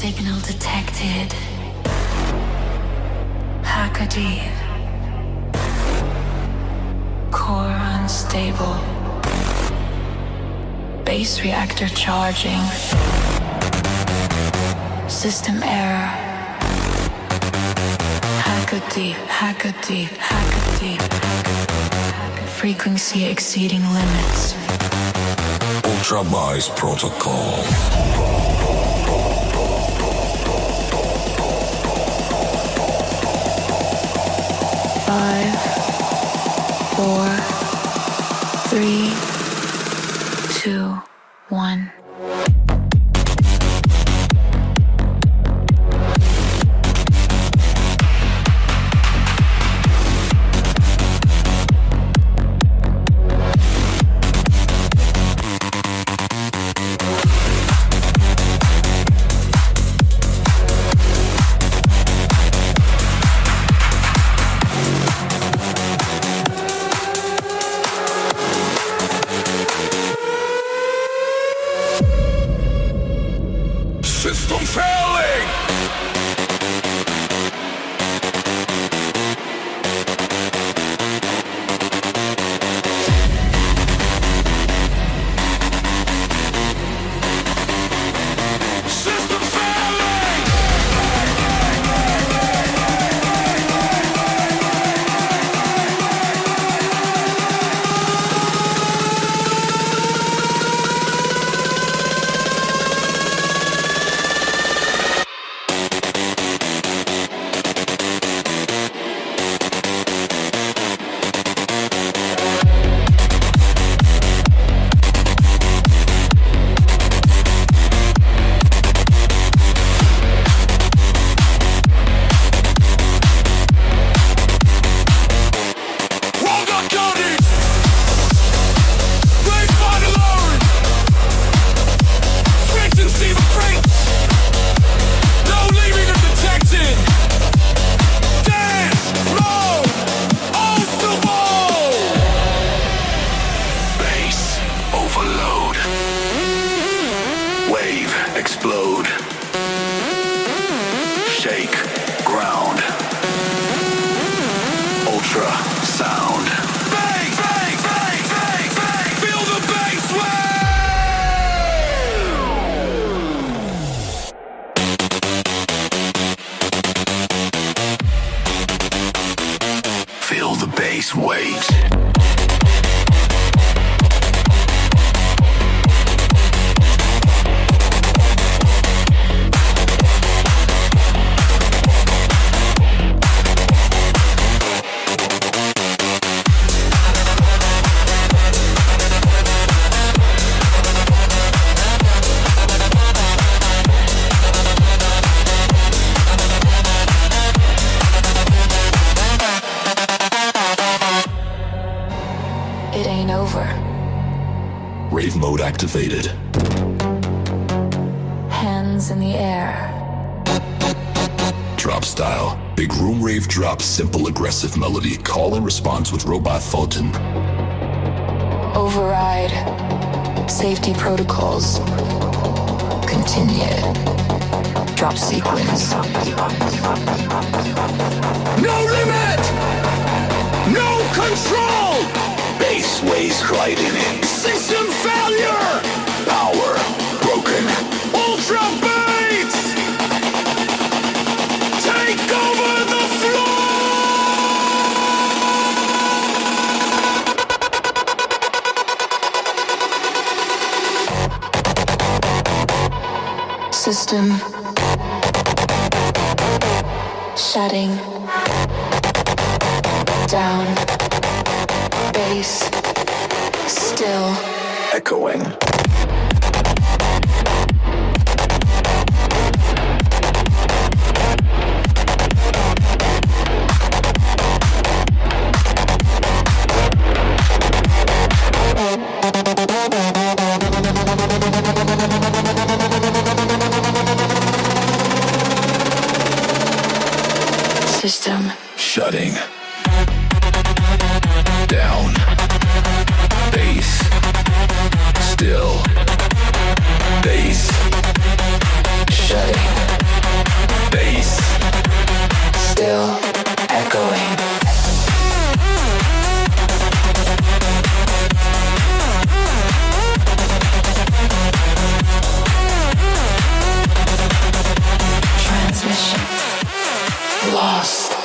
Signal detected. Hackady. Core unstable. Base reactor charging. System error. Hackady, hackady, hackady. Frequency exceeding limits. Ultra Wise Protocol. 5, 4, 3, 2, 1. System failing! System failing! 'Drop style. Big room rave drop, simple aggressive melody. Call and response with robot Fulton. Override. Safety protocols. Continue. Drop sequence. No limit! No control! Base waves gliding in. System failure! Power broken. Ultra beats! Take over the floor! System shutting down. Bass still Echoing. system shutting down. Bass still. Bass shutting lost.